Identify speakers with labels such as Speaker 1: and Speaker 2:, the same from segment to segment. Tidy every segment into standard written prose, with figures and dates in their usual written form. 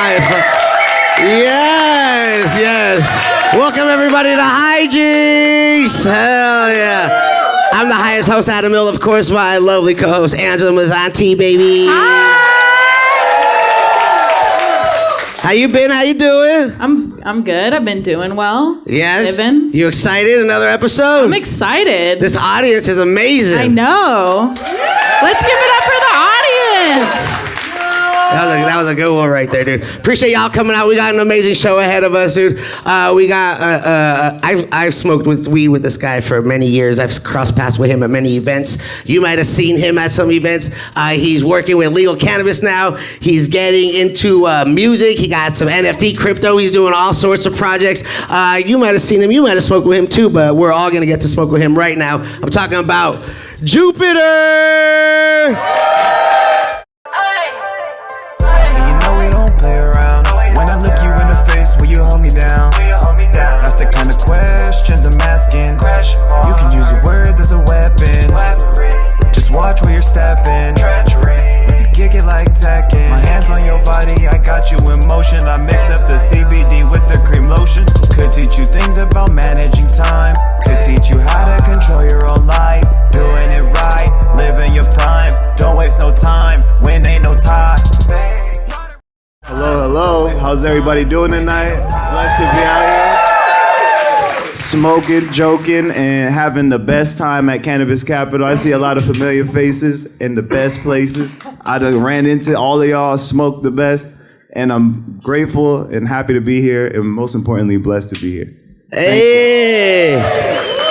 Speaker 1: highest. Yes. Welcome everybody to Jinx. Hell yeah. I'm the highest host, Adam Mill, of course, my lovely co-host, Angela Mazzanti, baby.
Speaker 2: Hi.
Speaker 1: How you been? How you doing?
Speaker 2: I'm good. I've been doing well.
Speaker 1: Yes.
Speaker 2: Living.
Speaker 1: You excited? Another episode?
Speaker 2: I'm excited.
Speaker 1: This audience is amazing.
Speaker 2: I know. Let's give it up for the audience.
Speaker 1: That was a good one right there, dude. Appreciate y'all coming out. We got an amazing show ahead of us, dude. I've smoked with weed with this guy for many years. I've crossed paths with him at many events. You might have seen him at some events. He's working with legal cannabis now. He's getting into music. He got some NFT crypto. He's doing all sorts of projects. You might have seen him. You might have smoked with him too, but we're all gonna get to smoke with him right now. I'm talking about Jupiter.
Speaker 3: That's the kind of questions I'm asking. You can use words as a weapon. Just watch where you're stepping. We can kick it like Tekken. My hands on your body, I got you in motion. I mix up the CBD with the cream lotion. Could teach you things about managing time. Could teach you how to control your own life. Doing it right, living your prime. Don't waste no time when ain't no time.
Speaker 4: Hello. How's everybody doing tonight? Blessed to be out here. Smoking, joking, and having the best time at Cannabis Capitol. I see a lot of familiar faces in the best places. I done ran into all of y'all, smoked the best, and I'm grateful and happy to be here, and most importantly, blessed to be here.
Speaker 1: Hey!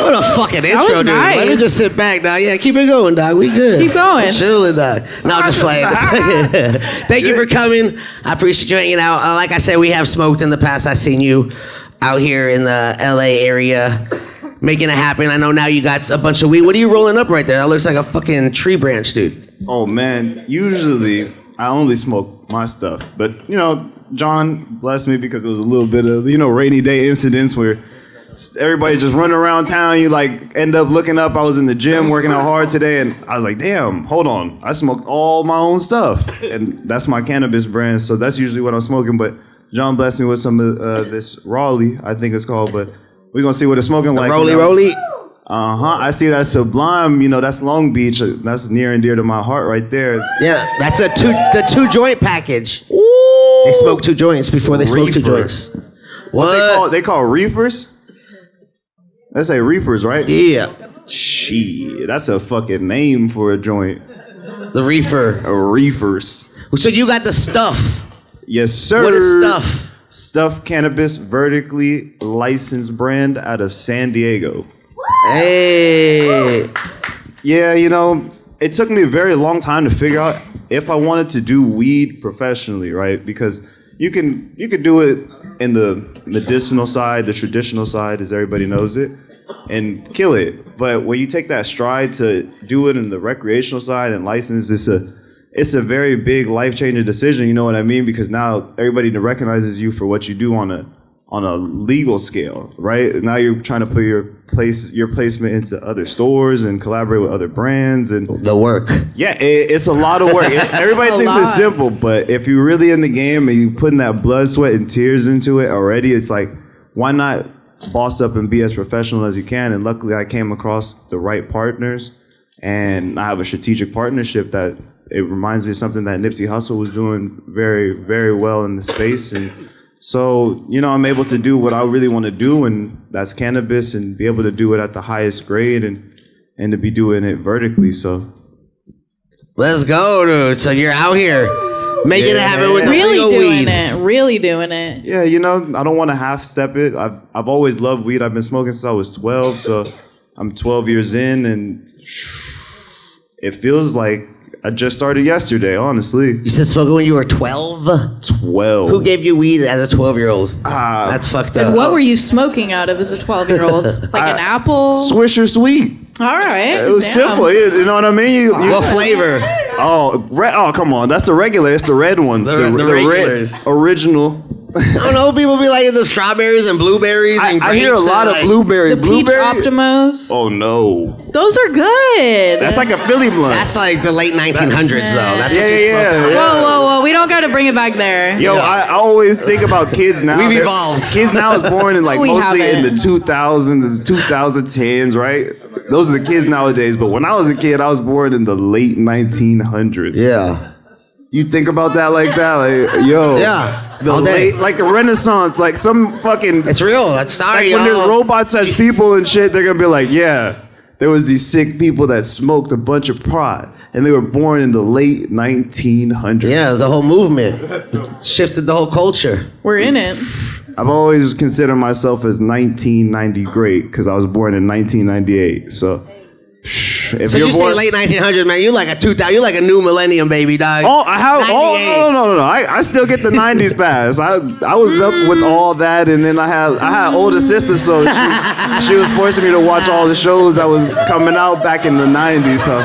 Speaker 1: What a fucking intro, dude.
Speaker 2: Nice.
Speaker 1: Let me just sit back, dog. Yeah, keep it going, dog. We good.
Speaker 2: Keep going.
Speaker 1: I'm chilling, dog. No, I'm just playing. Thank you for coming. I appreciate you hanging out. Like I said, we have smoked in the past. I've seen you out here in the LA area making it happen. I know now you got a bunch of weed. What are you rolling up right there? That looks like a fucking tree branch, dude.
Speaker 4: Oh, man. Usually, I only smoke my stuff. But, John blessed me because it was a little bit of, rainy day incidents where everybody just running around town. You end up looking up. I was in the gym working out hard today, and I was like, damn, hold on. I smoked all my own stuff. And that's my cannabis brand, so that's usually what I'm smoking. But John blessed me with some of this Raleigh, I think it's called, but we're going to see what it's smoking like.
Speaker 1: Rolly.
Speaker 4: I see that Sublime, that's Long Beach. That's near and dear to my heart right there.
Speaker 1: Yeah, that's the two joint package.
Speaker 4: Ooh.
Speaker 1: They smoke 2 joints before they smoke 2 joints.
Speaker 4: What? They call reefers? They say reefers, right?
Speaker 1: Yeah.
Speaker 4: Shit, that's a fucking name for a joint.
Speaker 1: The reefer.
Speaker 4: Reefers.
Speaker 1: So you got the stuff.
Speaker 4: Yes, sir.
Speaker 1: What is stuff?
Speaker 4: Stuff Cannabis, vertically licensed brand out of San Diego.
Speaker 1: Hey.
Speaker 4: Yeah, it took me a very long time to figure out if I wanted to do weed professionally, right? Because you can do it in the medicinal side, the traditional side, as everybody knows it, and kill it. But when you take that stride to do it in the recreational side and license, it's a very big life-changing decision, you know what I mean? Because now everybody recognizes you for what you do on a legal scale, right? Now you're trying to put your placement into other stores and collaborate with other brands and
Speaker 1: the work.
Speaker 4: Yeah, it's a lot of work. Everybody thinks it's simple, but if you're really in the game and you're putting that blood, sweat, and tears into it already, it's like, why not boss up and be as professional as you can? And luckily, I came across the right partners, and I have a strategic partnership that it reminds me of something that Nipsey Hussle was doing very, very well in the space. And so, I'm able to do what I really want to do, and that's cannabis, and be able to do it at the highest grade and to be doing it vertically. So
Speaker 1: let's go, dude. So you're out here making it happen with the legal weed.
Speaker 2: Really doing it.
Speaker 4: Yeah, I don't want to half-step it. I've always loved weed. I've been smoking since I was 12, so I'm 12 years in, and it feels like I just started yesterday, honestly.
Speaker 1: You said smoking when you were 12?
Speaker 4: 12.
Speaker 1: Who gave you weed as a 12-year-old? That's fucked up.
Speaker 2: And what were you smoking out of as a 12-year-old? Like an apple?
Speaker 4: Swisher Sweet.
Speaker 2: All right.
Speaker 4: It was simple. You know what I mean?
Speaker 1: What flavor?
Speaker 4: Oh, come on. That's the regular. It's the red ones.
Speaker 1: The regulars.
Speaker 4: Red original.
Speaker 1: I don't know. People be like the strawberries and blueberries and grapes.
Speaker 4: I hear a lot of blueberry.
Speaker 2: The peach Optimos.
Speaker 4: Oh no.
Speaker 2: Those are good.
Speaker 4: That's like a Philly blunt.
Speaker 1: That's like the late 1900s though. That's what you're
Speaker 4: yeah.
Speaker 2: Whoa. We don't got to bring it back there.
Speaker 4: Yo, I always think about kids now.
Speaker 1: We've evolved.
Speaker 4: Kids now is born in like mostly in the 2000s, the 2010s, right? Those are the kids nowadays. But when I was a kid, I was born in the late 1900s.
Speaker 1: Yeah.
Speaker 4: You think about that like that, like yo.
Speaker 1: Yeah.
Speaker 4: The late, like the Renaissance, like some fucking.
Speaker 1: It's real. I'm sorry,
Speaker 4: like when there's robots as people and shit, they're gonna be like, yeah, there was these sick people that smoked a bunch of pot, and they were born in the late 1900s.
Speaker 1: Yeah, there's a whole movement. It shifted the whole culture.
Speaker 2: We're in it.
Speaker 4: I've always considered myself as 1990 great because I was born in 1998. So. If
Speaker 1: so
Speaker 4: you're
Speaker 1: you
Speaker 4: born,
Speaker 1: say late 1900s, man? You like a 2000? You like a new millennium, baby, dog.
Speaker 4: Oh, I have. Oh, no. I still get the 90s pass. I was up with all that, and then I had an older sister, so she was forcing me to watch all the shows that was coming out back in the 90s. So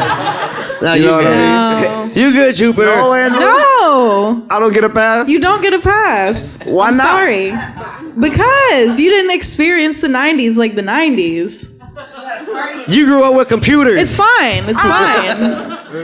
Speaker 1: No,
Speaker 4: you know what I mean?
Speaker 1: You good, Jupiter?
Speaker 4: No, Andrew?
Speaker 2: No.
Speaker 4: I don't get a pass?
Speaker 2: You don't get a pass.
Speaker 4: Why
Speaker 2: I'm
Speaker 4: not?
Speaker 2: Sorry. Because you didn't experience the 90s like the 90s.
Speaker 1: You grew up with computers.
Speaker 2: It's fine. It's fine.
Speaker 1: You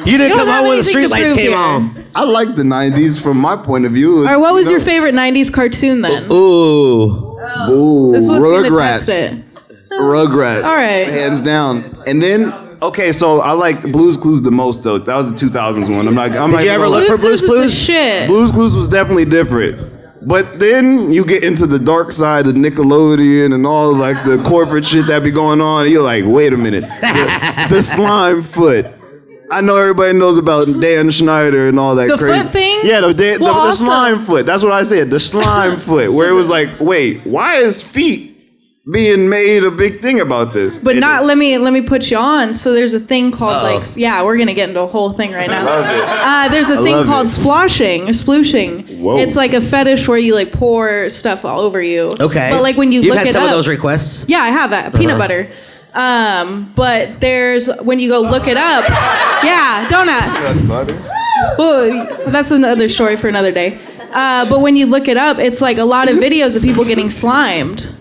Speaker 1: didn't
Speaker 2: You don't
Speaker 1: come
Speaker 2: have
Speaker 1: home when the
Speaker 2: anything to
Speaker 1: streetlights
Speaker 2: prove
Speaker 1: came
Speaker 2: here.
Speaker 1: on.
Speaker 4: I like the 90s from my point of view.
Speaker 2: All right, what was your favorite 90s cartoon then?
Speaker 1: Ooh.
Speaker 4: Ooh,
Speaker 2: This was gonna
Speaker 4: Rugrats.
Speaker 2: test it.
Speaker 4: Rugrats.
Speaker 2: All right.
Speaker 4: Hands down. And then, okay, so I like Blue's Clues the most, though. That was the 2000s one.
Speaker 1: Did you ever look for Blue's
Speaker 2: Clues?
Speaker 1: Clues?
Speaker 2: Is the shit.
Speaker 4: Blue's Clues was definitely different. But then you get into the dark side of Nickelodeon and all like the corporate shit that be going on. And you're like, wait a minute. The slime foot. I know everybody knows about Dan Schneider and all that
Speaker 2: The
Speaker 4: crazy.
Speaker 2: foot thing?
Speaker 4: Yeah, the
Speaker 2: also-
Speaker 4: slime foot. That's what I said. The slime foot. Where it was like, wait, why is feet being made a big thing about this?
Speaker 2: But not let me put you on. So there's a thing called we're gonna get into a whole thing right now. There's a thing called splooshing.
Speaker 4: Whoa.
Speaker 2: It's like a fetish where you like pour stuff all over you.
Speaker 1: Okay.
Speaker 2: But like when you
Speaker 1: You've
Speaker 2: look
Speaker 1: had
Speaker 2: it
Speaker 1: some
Speaker 2: up,
Speaker 1: of those requests.
Speaker 2: yeah, I have that peanut butter. But there's when you go look it up. Yeah, donut. Well, that's another story for another day. But when you look it up, it's like a lot of videos of people getting slimed.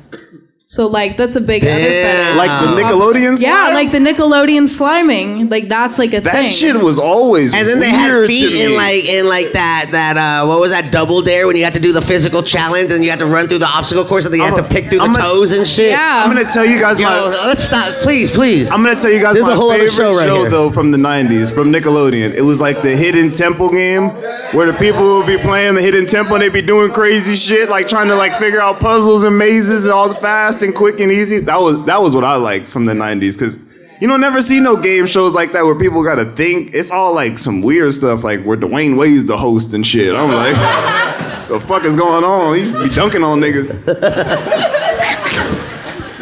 Speaker 2: So like that's a big other fetish.
Speaker 4: Like the Nickelodeon slime?
Speaker 2: Yeah, like the Nickelodeon sliming. Like that's like a
Speaker 4: that
Speaker 2: thing.
Speaker 4: shit was always
Speaker 1: And then they had
Speaker 4: weird
Speaker 1: feet
Speaker 4: to me.
Speaker 1: in like that what was that Double Dare when you had to do the physical challenge and you had to run through the obstacle course and then you had to pick through the toes and shit.
Speaker 2: Yeah.
Speaker 4: I'm gonna tell you guys
Speaker 1: Yo, let's stop, please.
Speaker 4: I'm gonna tell you guys
Speaker 1: There's
Speaker 4: my
Speaker 1: a whole other
Speaker 4: favorite
Speaker 1: show right here.
Speaker 4: though from the 90s, from Nickelodeon. It was like the Hidden Temple game, where the people would be playing the Hidden Temple and they'd be doing crazy shit, like trying to like figure out puzzles and mazes all fast and quick and easy. That was what I liked from the 90s, because you don't never see no game shows like that where people gotta think. It's all like some weird stuff, like where Dwayne Wade's the host and shit. I'm like, the fuck is going on? He be dunking on niggas.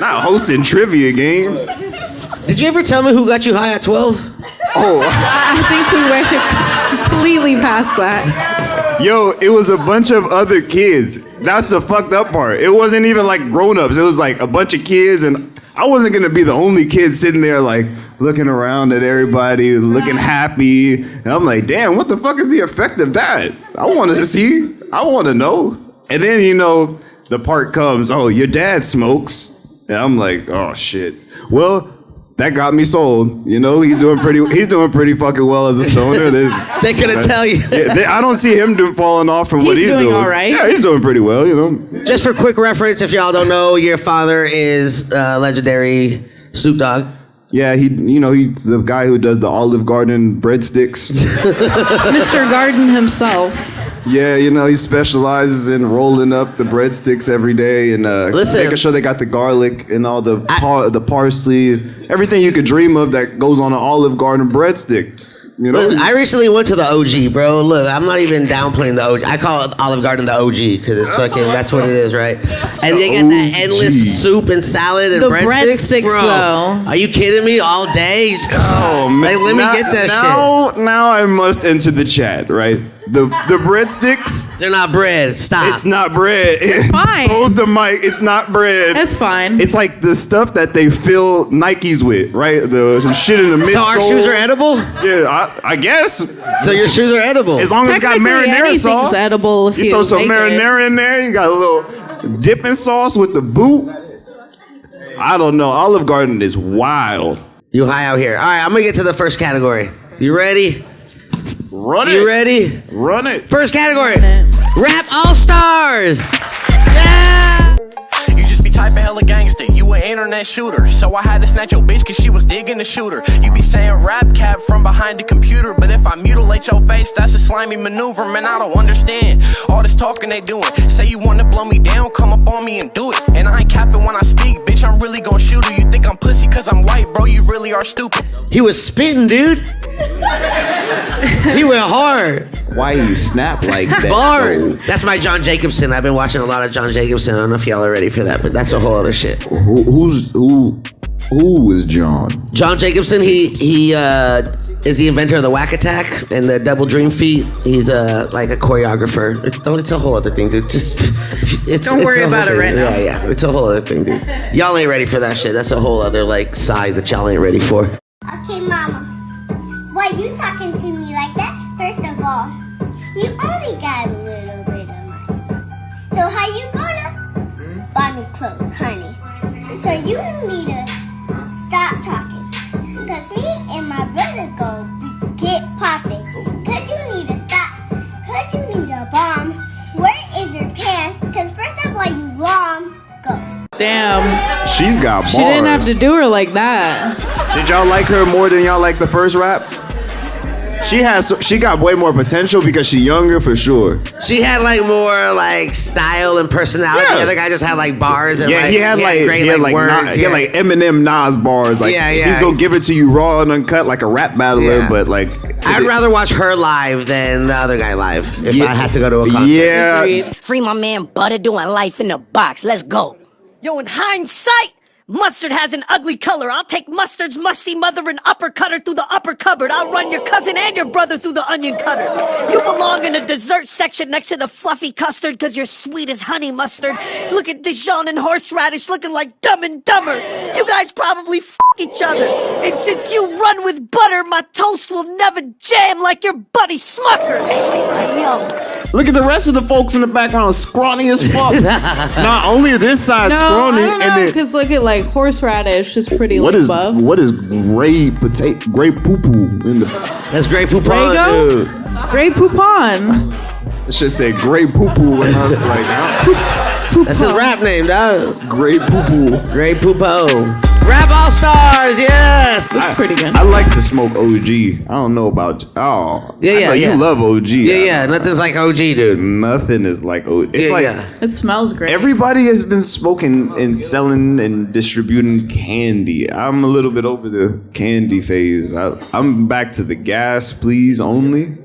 Speaker 4: Not hosting trivia games.
Speaker 1: Did you ever tell me who got you high at 12?
Speaker 4: Oh.
Speaker 2: I think we went completely past that.
Speaker 4: Yo, it was a bunch of other kids. That's the fucked up part. It wasn't even like grown-ups. It was like a bunch of kids, and I wasn't gonna be the only kid sitting there like looking around at everybody, looking happy. And I'm like, damn, what the fuck is the effect of that? I wanted to see. I want to know. And then, you know, the part comes, oh, your dad smokes. And I'm like, oh shit. Well, that got me sold. You know, he's doing pretty fucking well as a stoner.
Speaker 1: They couldn't tell you.
Speaker 4: I don't see him falling off from what he's doing.
Speaker 2: All right.
Speaker 4: Yeah, he's doing pretty well, you know.
Speaker 1: Just for quick reference, if y'all don't know, your father is legendary Snoop Dogg.
Speaker 4: Yeah, he's the guy who does the Olive Garden breadsticks.
Speaker 2: Mr. Garden himself.
Speaker 4: Yeah, you know, he specializes in rolling up the breadsticks every day and making sure they got the garlic and all the parsley, everything you could dream of that goes on an Olive Garden breadstick. You know,
Speaker 1: Listen, I recently went to the OG, bro. Look, I'm not even downplaying the OG. I call it Olive Garden the OG because it's fucking, that's what it is, right? And they got that endless soup and salad and
Speaker 2: The
Speaker 1: breadsticks, bro.
Speaker 2: though.
Speaker 1: Are you kidding me? All day?
Speaker 4: oh man,
Speaker 1: Like, let me get that
Speaker 4: shit. Now I must enter the chat, right? The breadsticks.
Speaker 1: They're not bread. Stop.
Speaker 4: It's not bread. It's
Speaker 2: fine.
Speaker 4: Close the mic. It's not bread.
Speaker 2: That's fine.
Speaker 4: It's like the stuff that they fill Nikes with, right? The shit in the midsole.
Speaker 1: So our shoes are edible?
Speaker 4: Yeah, I guess.
Speaker 1: So your shoes are edible?
Speaker 4: As long as it's got
Speaker 2: Technically,
Speaker 4: marinara sauce.
Speaker 2: anything's edible if you
Speaker 4: throw some
Speaker 2: make
Speaker 4: marinara in there. You got a little dipping sauce with the boot. I don't know. Olive Garden is wild.
Speaker 1: You high out here. All right, I'm going to get to the first category. You ready?
Speaker 4: Run it.
Speaker 1: You ready?
Speaker 4: Run it.
Speaker 1: First category. Rap All-Stars. Yeah.
Speaker 5: You just be typing hella gangster, you an internet shooter. So I had to snatch your bitch cause she was digging the shooter. You be saying rap cap from behind the computer, but if I mutilate your face, that's a slimy maneuver. Man, I don't understand all this talking they doing. Say you wanna blow me down, come up on me and do it. And I ain't capping when I speak, bitch, I'm really gon' shoot her. You think I'm pussy cause I'm white, bro, you really are stupid.
Speaker 1: He was spitting, dude. He went hard.
Speaker 4: Why you snap like that?
Speaker 1: Bars. That's my John Jacobson. I've been watching a lot of John Jacobson. I don't know if y'all are ready for that, but that's a whole other shit.
Speaker 4: Who is John?
Speaker 1: John Jacobson, he is the inventor of the whack attack and the double dream feet. He's like a choreographer. It's a whole other thing, dude.
Speaker 2: Don't worry about it right now.
Speaker 1: Yeah, it's a whole other thing, dude. Y'all ain't ready for that shit. That's a whole other like side that y'all ain't ready for.
Speaker 6: Okay, Mama. Why you talking to me like that? First of all, you only got a little bit of money. So how you gonna buy me clothes, honey? So you need to stop talking. Because me and my brother go get popping. Because you need to stop. Because you need a bomb. Where is your pants? Because first of all, you long. Go.
Speaker 2: Damn.
Speaker 4: She's got bars.
Speaker 2: She didn't have to do her like that.
Speaker 4: Did y'all like her more than y'all like the first rap? She got way more potential because she's younger for sure.
Speaker 1: She had like more like style and personality.
Speaker 4: Yeah.
Speaker 1: The other guy just had like bars and
Speaker 4: Yeah,
Speaker 1: like,
Speaker 4: he had
Speaker 1: words.
Speaker 4: Eminem Nas bars. Like
Speaker 1: Yeah.
Speaker 4: he's gonna give it to you raw and uncut like a rap battler,
Speaker 1: Yeah.
Speaker 4: but like
Speaker 1: I'd rather watch her live than the other guy live if I had to go to a concert.
Speaker 4: Yeah.
Speaker 2: Agreed.
Speaker 7: Free my man Butter doing life in the box. Let's go. Yo, in hindsight, mustard has an ugly color. I'll take mustard's musty mother and uppercut her through the upper cupboard. I'll run your cousin and your brother through the onion cutter. You belong in the dessert section next to the fluffy custard because you're sweet as honey mustard. Look at Dijon and horseradish looking like Dumb and Dumber. You guys probably f*** each other. And since you run with butter, my toast will never jam like your buddy Smucker. Everybody, yo.
Speaker 4: Look at the rest of the folks in the background, scrawny as fuck. Not only this side
Speaker 2: No,
Speaker 4: scrawny,
Speaker 2: I don't know,
Speaker 4: and then
Speaker 2: because look at like horseradish is pretty like buff.
Speaker 4: what is gray poo poo in the?
Speaker 1: That's great poupon,
Speaker 2: Grego?
Speaker 1: dude.
Speaker 2: Grey poupon.
Speaker 4: It should say gray poo poo, and I was like, huh?
Speaker 1: That's his rap name, dog.
Speaker 4: Gray poo poo.
Speaker 1: Great Poopo. Rap All Stars, yes.
Speaker 2: Looks pretty good.
Speaker 4: I like to smoke OG. I don't know about
Speaker 1: Yeah.
Speaker 4: You love OG.
Speaker 1: Yeah. Nothing's like OG, dude.
Speaker 4: Nothing is like OG. It's like
Speaker 2: It smells great.
Speaker 4: everybody has been smoking and selling and distributing candy. I'm a little bit over the candy phase. I'm back to the gas, please, only.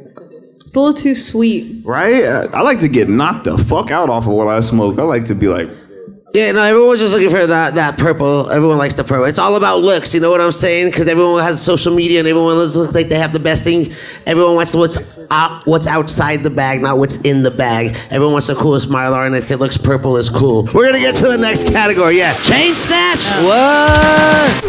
Speaker 2: It's a little too sweet.
Speaker 4: Right? I like to get knocked the fuck out off of what I smoke. I like to be like,
Speaker 1: Yeah, no, everyone's just looking for that purple. Everyone likes the purple. It's all about looks, you know what I'm saying? Because everyone has social media and everyone looks like they have the best thing. Everyone wants what's outside the bag, not what's in the bag. Everyone wants the coolest Mylar, and if it looks purple, it's cool. We're gonna get to the next category. Yeah, chain snatch. What?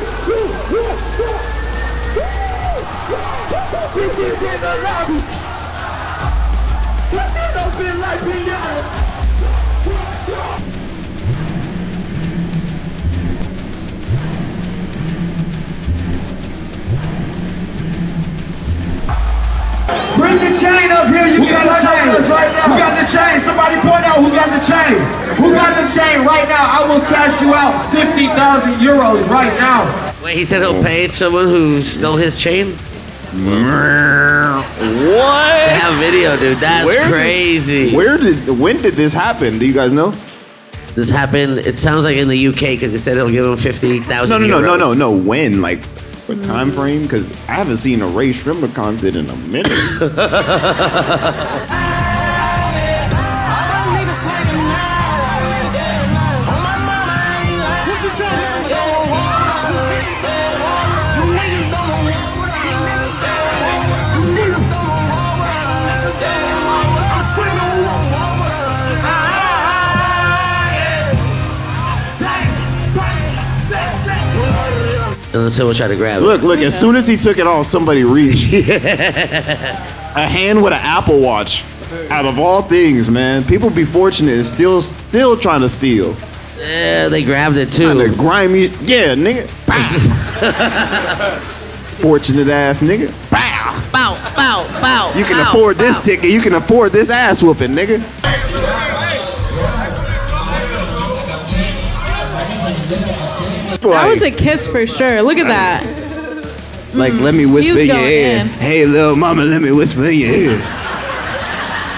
Speaker 8: Bring the chain up here. You got the chain right now. Who got the chain? Somebody point out who got the chain. Who got the chain right now? I will cash you out 50,000 euros right now.
Speaker 1: Wait, he said he'll pay someone who stole his chain?
Speaker 4: what?
Speaker 1: They have video, dude. That's crazy.
Speaker 4: When did this happen? Do you guys know?
Speaker 1: This happened, it sounds like in the UK, because he said he'll give him 50,000 euros.
Speaker 4: No. When? Like, what time frame? Because I haven't seen a Ray Shrimmer concert in a minute.
Speaker 1: And someone tried to grab it.
Speaker 4: Look, as soon as he took it off, somebody reached. A hand with an Apple Watch. Out of all things, man. People be fortunate and still trying to steal.
Speaker 1: Yeah, they grabbed it too.
Speaker 4: Kinda grimy. Yeah, nigga. Fortunate ass nigga. Bow.
Speaker 1: Bow, bow, bow.
Speaker 4: You can
Speaker 1: bow,
Speaker 4: afford
Speaker 1: bow.
Speaker 4: this ticket. You can afford this ass whooping, nigga.
Speaker 2: That was a kiss for sure. Look at that.
Speaker 4: Like, let me whisper
Speaker 2: was
Speaker 4: in your
Speaker 2: going
Speaker 4: ear.
Speaker 2: in.
Speaker 4: Hey, little mama, let me whisper in your ear.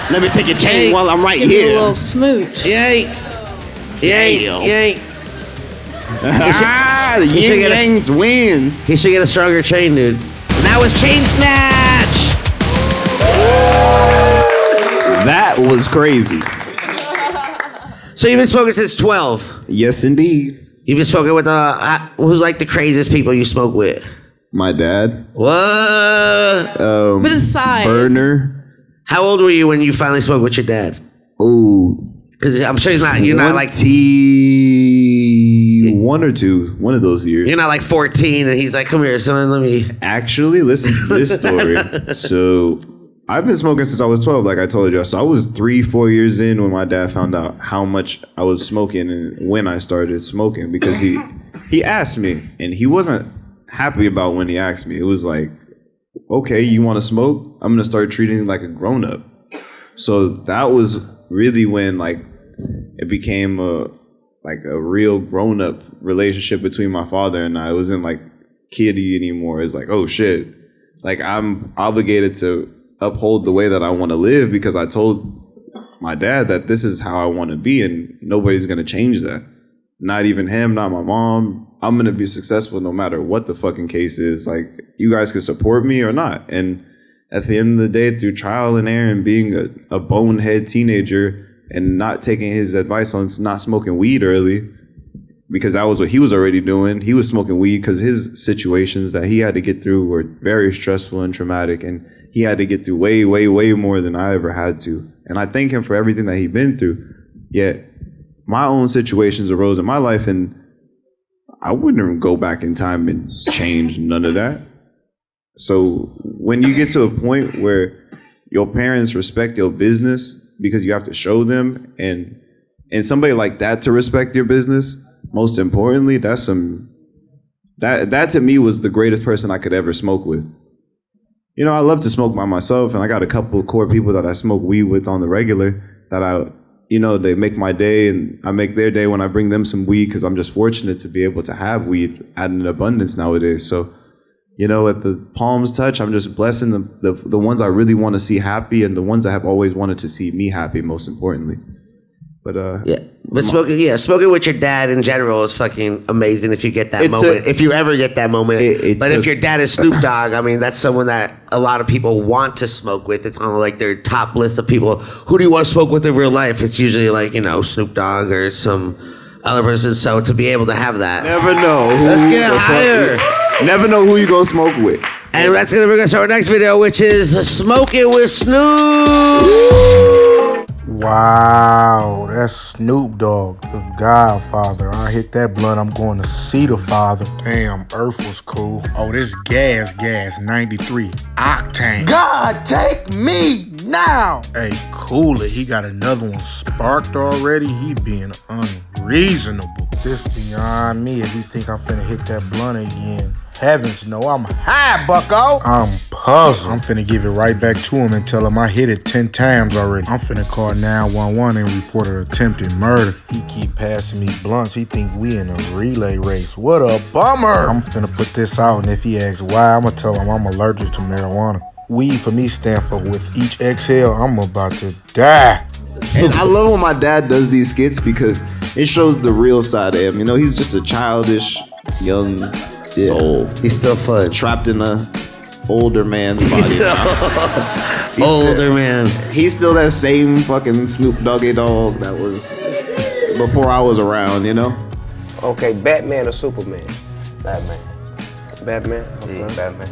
Speaker 4: Let me take your chain while I'm right
Speaker 2: Give you a
Speaker 4: here.
Speaker 2: little smooch.
Speaker 1: Yay. Yay. Yay.
Speaker 4: Ah, the
Speaker 1: should
Speaker 4: yin
Speaker 1: get a-
Speaker 4: yang wins.
Speaker 1: He should get a stronger chain, dude. And that was Chain Snatch.
Speaker 4: That was crazy.
Speaker 1: So you've been smoking since 12.
Speaker 4: Yes, indeed.
Speaker 1: You've been smoking with who's like the craziest people you smoke with?
Speaker 4: My dad.
Speaker 1: What?
Speaker 2: But aside.
Speaker 4: Burner.
Speaker 1: How old were you when you finally smoked with your dad?
Speaker 4: Oh.
Speaker 1: Because I'm sure you're not like
Speaker 4: 21 or 2. One of those years.
Speaker 1: You're not like 14 and he's like, come here, son, let me.
Speaker 4: Actually, listen to this story. So I've been smoking since I was 12, like I told you. So I was 3-4 years in when my dad found out how much I was smoking and when I started smoking, because he asked me, and he wasn't happy about when he asked me. It was like, okay, you want to smoke? I'm going to start treating you like a grown-up. So that was really when like it became a real grown-up relationship between my father and I. It wasn't like kiddie anymore. It's like, oh shit, like I'm obligated to uphold the way that I want to live, because I told my dad that this is how I want to be and nobody's going to change that. Not even him, not my mom. I'm going to be successful no matter what the fucking case is. Like, you guys can support me or not. And at the end of the day, through trial and error and being a bonehead teenager and not taking his advice on not smoking weed early, because that was what he was already doing. He was smoking weed because his situations that he had to get through were very stressful and traumatic, and he had to get through way, way, way more than I ever had to. And I thank him for everything that he's been through. Yet my own situations arose in my life, and I wouldn't go back in time and change none of that. So when you get to a point where your parents respect your business because you have to show them, and somebody like that to respect your business, most importantly, that to me was the greatest person I could ever smoke with. You know, I love to smoke by myself, and I got a couple of core people that I smoke weed with on the regular that they make my day, and I make their day when I bring them some weed, because I'm just fortunate to be able to have weed at an abundance nowadays. So, you know, at the palms touch, I'm just blessing the ones I really want to see happy, and the ones I have always wanted to see me happy, most importantly. But smoking with your dad in general is fucking amazing if you get that moment. If you ever get that moment. If your dad is Snoop Dogg, I mean, that's someone that a lot of people want to smoke with. It's on like their top list of people. Who do you want to smoke with in real life? It's usually like, Snoop Dogg or some other person. So to be able to have that. Never know.
Speaker 1: Let's get higher.
Speaker 4: Never know who you gonna smoke with.
Speaker 1: And that's gonna bring us to our next video, which is Smoking with Snoop.
Speaker 9: Wow, that's Snoop Dogg, the Godfather. I hit that blunt, I'm going to see the father. Damn, Earth was cool. Oh, this gas, 93 octane. God, take me now. Hey, cool it. He got another one sparked already. He being unreasonable. This beyond me if he think I'm finna hit that blunt again. Heavens no, I'm high, bucko. I'm puzzled. I'm finna give it right back to him and tell him I hit it 10 times already. I'm finna call 911 and report an attempted murder. He keep passing me blunts. He think we in a relay race. What a bummer. I'm finna put this out, and if he asks why, I'ma tell him I'm allergic to marijuana. Weed for me stand for with each exhale, I'm about to die.
Speaker 4: And I love when my dad does these skits because it shows the real side of him. You know, he's just a childish, young soul.
Speaker 1: He's still fun.
Speaker 4: Trapped in a older man's body.
Speaker 1: Man.
Speaker 4: He's still that same fucking Snoop Doggy dog that was before I was around, you know?
Speaker 10: Okay, Batman or Superman? Batman. Batman? Okay. Yeah, Batman.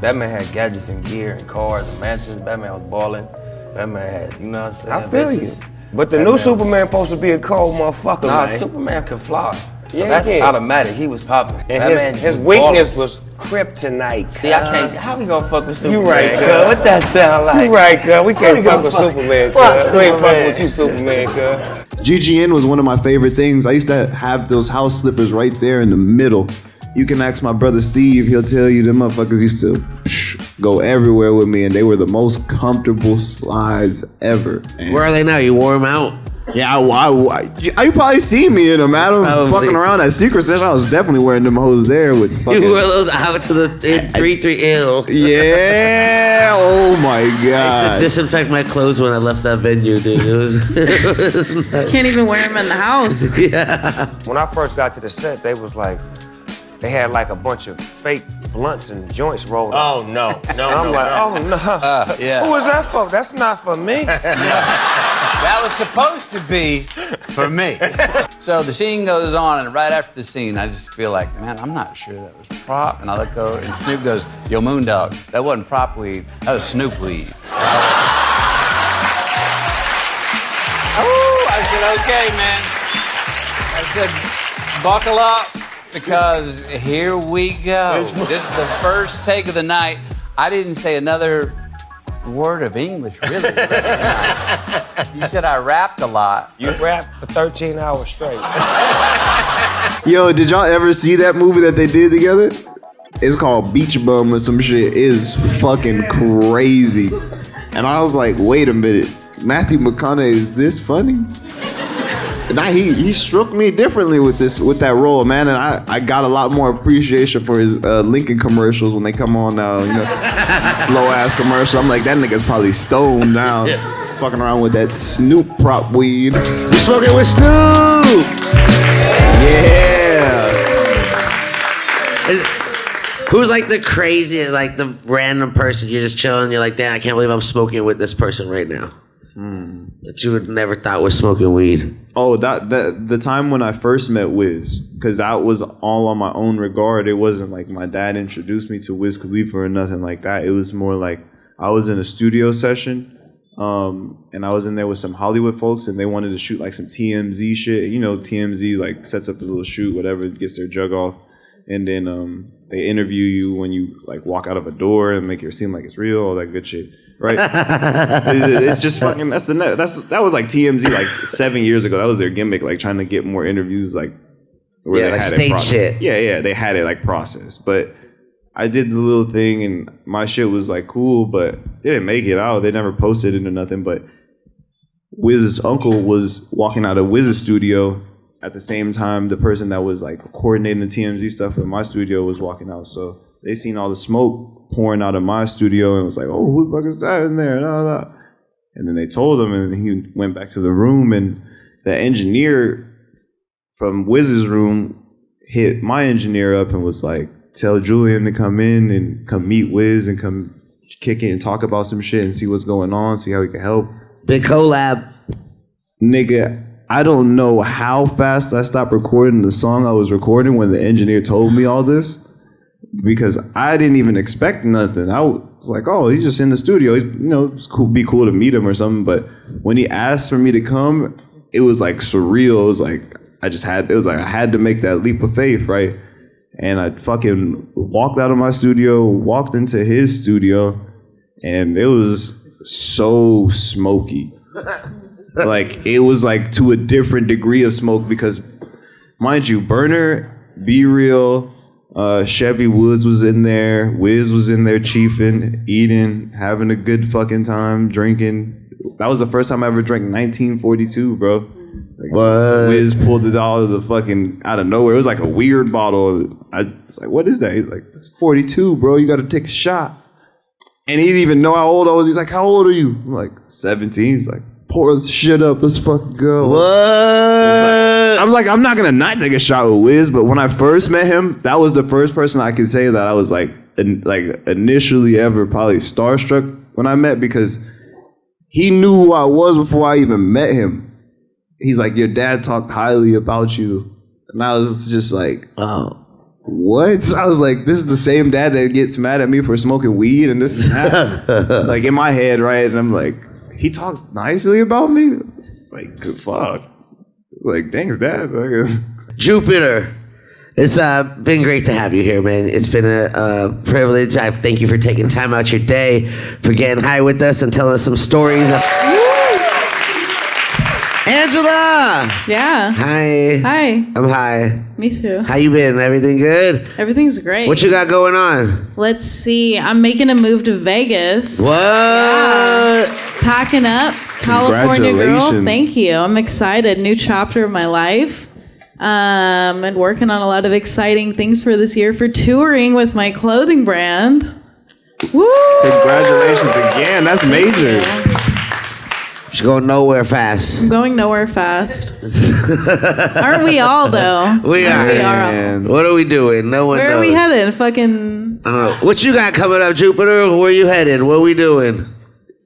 Speaker 10: Batman had gadgets and gear and cars and mansions. Batman was balling. Batman had, you know what I'm saying? I feel bitches. you. But the new Superman supposed to be a cold motherfucker, Nah,
Speaker 4: man.
Speaker 10: Superman can fly. So that's automatic. He was popping.
Speaker 11: And his weakness was kryptonite.
Speaker 10: See, I can't. How we gonna fuck with Superman?
Speaker 11: You right, cuz.
Speaker 10: What that sound like?
Speaker 11: You right, cuz. We can't fuck with Superman, cuz. We ain't fucking with you, Superman, cuz.
Speaker 4: GGN was one of my favorite things. I used to have those house slippers right there in the middle. You can ask my brother Steve, he'll tell you them motherfuckers used to go everywhere with me, and they were the most comfortable slides ever. And
Speaker 1: where are they now? You wore them out?
Speaker 4: Yeah, you probably see me in them, Adam. Fucking around at Secret Session. I was definitely wearing them hoes there with fucking...
Speaker 1: You wore those out to the 3-3-L.
Speaker 4: Yeah, oh my God.
Speaker 1: I used to disinfect my clothes when I left that venue, dude. It was
Speaker 2: Can't even wear them in the house.
Speaker 1: Yeah.
Speaker 11: When I first got to the set, they was like, they had like a bunch of fake blunts and joints rolled up.
Speaker 12: Oh, no.
Speaker 11: And I'm like, oh, no.
Speaker 10: Yeah.
Speaker 11: Who is that for? That's not for me.
Speaker 13: That was supposed to be for me. So the scene goes on, and right after the scene, I just feel like, man, I'm not sure that was prop. And I look over, and Snoop goes, yo, Moondog, that wasn't prop weed. That was Snoop weed. Oh, I said, okay, man. I said, buckle up, because here we go. This is the first take of the night. I didn't say another word of English, really. You said I rapped a lot.
Speaker 11: You rapped for 13 hours straight.
Speaker 4: Yo, did y'all ever see that movie that they did together? It's called Beach Bum or some shit. It is fucking crazy. And I was like, wait a minute. Matthew McConaughey is this funny? Now he struck me differently with that role, man, and I got a lot more appreciation for his Lincoln commercials when they come on now, you know, slow ass commercial. I'm like, that nigga's probably stoned now, fucking around with that Snoop prop weed.
Speaker 1: You smoking with Snoop?
Speaker 4: Yeah.
Speaker 1: Who's like the craziest, like the random person you're just chilling, you're like, damn, I can't believe I'm smoking with this person right now. That you would never thought was smoking weed.
Speaker 4: Oh, the time when I first met Wiz, because that was all on my own regard. It wasn't like my dad introduced me to Wiz Khalifa or nothing like that. It was more like I was in a studio session, and I was in there with some Hollywood folks, and they wanted to shoot like some TMZ shit. You know, TMZ like sets up a little shoot, whatever, gets their jug off, and then they interview you when you like walk out of a door and make it seem like it's real, all that good shit. Right? It's just fucking, that was like TMZ like 7 years ago. That was their gimmick, like trying to get more interviews, like where they
Speaker 1: like
Speaker 4: had
Speaker 1: stage shit.
Speaker 4: Yeah, they had it like processed. But I did the little thing and my shit was like cool, but they didn't make it out. They never posted it or nothing. But Wiz's uncle was walking out of Wiz's studio at the same time the person that was like coordinating the TMZ stuff in my studio was walking out. So they seen all the smoke pouring out of my studio and was like, oh, who the fuck is that in there? No. And then they told him, and he went back to the room, and the engineer from Wiz's room hit my engineer up and was like, tell Julian to come in and come meet Wiz and come kick it and talk about some shit and see what's going on, see how we can help.
Speaker 1: Big collab.
Speaker 4: Nigga, I don't know how fast I stopped recording the song I was recording when the engineer told me all this, because I didn't even expect nothing. I was like, oh, he's just in the studio. He's, you know, it's cool, be cool to meet him or something. But when he asked for me to come, it was like surreal. It was like I had to make that leap of faith, right? And I fucking walked out of my studio, walked into his studio, and it was so smoky. Like, it was like to a different degree of smoke because, mind you, Burner, Be Real, Chevy Woods was in there, Wiz was in there chiefing, eating, having a good fucking time, drinking. That was the first time I ever drank 1942, bro. Like,
Speaker 1: what?
Speaker 4: Wiz pulled it out of nowhere. It was like a weird bottle. I was like, what is that? He's like, it's 42, bro. You got to take a shot. And he didn't even know how old I was. He's like, how old are you? I'm like, 17. He's like, pour this shit up. Let's fucking go.
Speaker 1: What?
Speaker 4: I was like, I'm not going to not take a shot with Wiz. But when I first met him, that was the first person I could say that I was like initially ever probably starstruck when I met, because he knew who I was before I even met him. He's like, your dad talked highly about you. And I was just like, oh, what? I was like, this is the same dad that gets mad at me for smoking weed, and this is that. Like in my head, right? And I'm like, he talks nicely about me? It's like, good fuck. Like, thanks, dad.
Speaker 1: Jupiter. It's been great to have you here, man. It's been a privilege. I thank you for taking time out your day, for getting high with us and telling us some stories. Angela!
Speaker 2: Yeah.
Speaker 1: Hi.
Speaker 2: Hi.
Speaker 1: I'm high.
Speaker 2: Me too.
Speaker 1: How you been? Everything good?
Speaker 2: Everything's great.
Speaker 1: What you got going on?
Speaker 2: Let's see. I'm making a move to Vegas.
Speaker 1: What?
Speaker 2: Yeah. Packing up. California girl.
Speaker 4: Congratulations.
Speaker 2: Thank you. I'm excited. New chapter of my life. And working on a lot of exciting things for this year for touring with my clothing brand. Woo!
Speaker 4: Congratulations again. That's major.
Speaker 1: She's going nowhere fast.
Speaker 2: I'm going nowhere fast. Aren't we all, though?
Speaker 1: We are.
Speaker 2: We are.
Speaker 1: What are we doing? No one knows.
Speaker 2: Where are we headed? Fucking...
Speaker 1: I don't know. What you got coming up, Jupiter? Where you headed? What are we doing?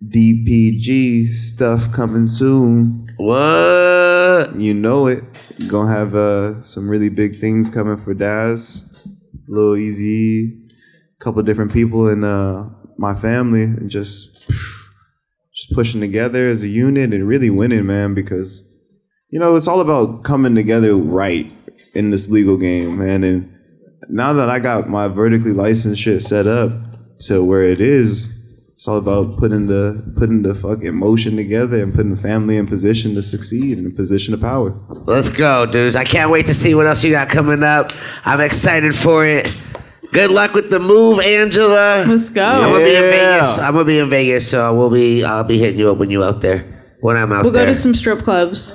Speaker 4: DPG stuff coming soon.
Speaker 1: What?
Speaker 4: You know it. Gonna have some really big things coming for Daz. Lil Easy, a couple different people in my family, and just pushing together as a unit and really winning, man, because, you know, it's all about coming together right in this legal game, man. And now that I got my vertically licensed shit set up to where it is, it's all about putting the fucking motion together and putting the family in position to succeed, in a position of power.
Speaker 1: Let's go, dudes. I can't wait to see what else you got coming up. I'm excited for it. Good luck with the move, Angela.
Speaker 2: Let's go.
Speaker 1: I'm gonna be in Vegas. I'm gonna be in Vegas, so I'll be hitting you up when you out there. When I'm out
Speaker 2: We'll
Speaker 1: there.
Speaker 2: go to some strip clubs.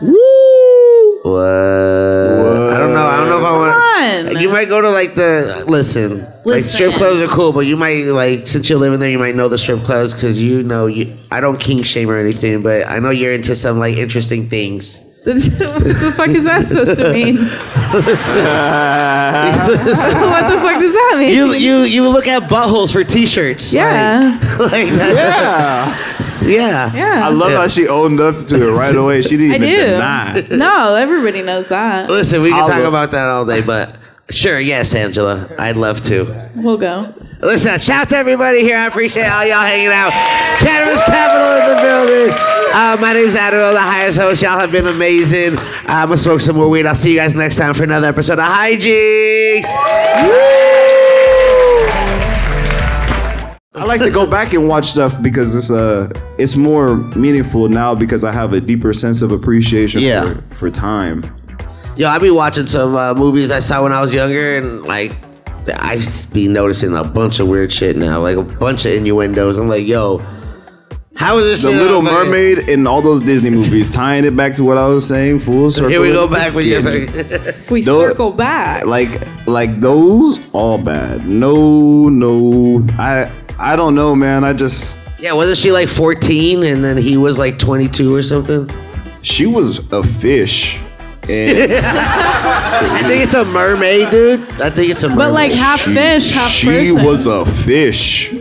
Speaker 1: What? I don't know if I want. You might go to like listen. Like strip clubs are cool, but you might since you're living there, you might know the strip clubs because I don't kink shame or anything, but I know you're into some like interesting things.
Speaker 2: What the fuck is that supposed to mean? What the fuck does that mean?
Speaker 1: You look at buttholes for t-shirts.
Speaker 2: Yeah.
Speaker 1: Like that. Yeah.
Speaker 2: Yeah.
Speaker 4: I love how she owned up to it right away. She didn't even deny.
Speaker 2: No, everybody knows that.
Speaker 1: Listen, we can talk about that all day, but sure, yes, Angela. I'd love to.
Speaker 2: We'll go.
Speaker 1: Listen, shout out to everybody here. I appreciate all y'all hanging out. Cannabis Capitol in the building. My name's Adderall, the highest host. Y'all have been amazing. I'm going to smoke some more weed. I'll see you guys next time for another episode of Jinx.
Speaker 4: I like to go back and watch stuff because it's more meaningful now because I have a deeper sense of appreciation for time.
Speaker 1: Yo, I be watching some movies I saw when I was younger, and like I be noticing a bunch of weird shit now, like a bunch of innuendos. I'm like, yo, how is this
Speaker 4: The
Speaker 1: shit
Speaker 4: Little Mermaid and all those Disney movies, tying it back to what I was saying, full circle.
Speaker 1: Here we go back with you.
Speaker 2: We circle back.
Speaker 4: Like those, all bad. No, I don't know, man.
Speaker 1: Yeah, wasn't she like 14 and then he was like 22 or something?
Speaker 4: She was a fish. And
Speaker 1: I think it's a mermaid, dude. I think it's a mermaid.
Speaker 2: But like half fish, half person.
Speaker 4: She was a fish.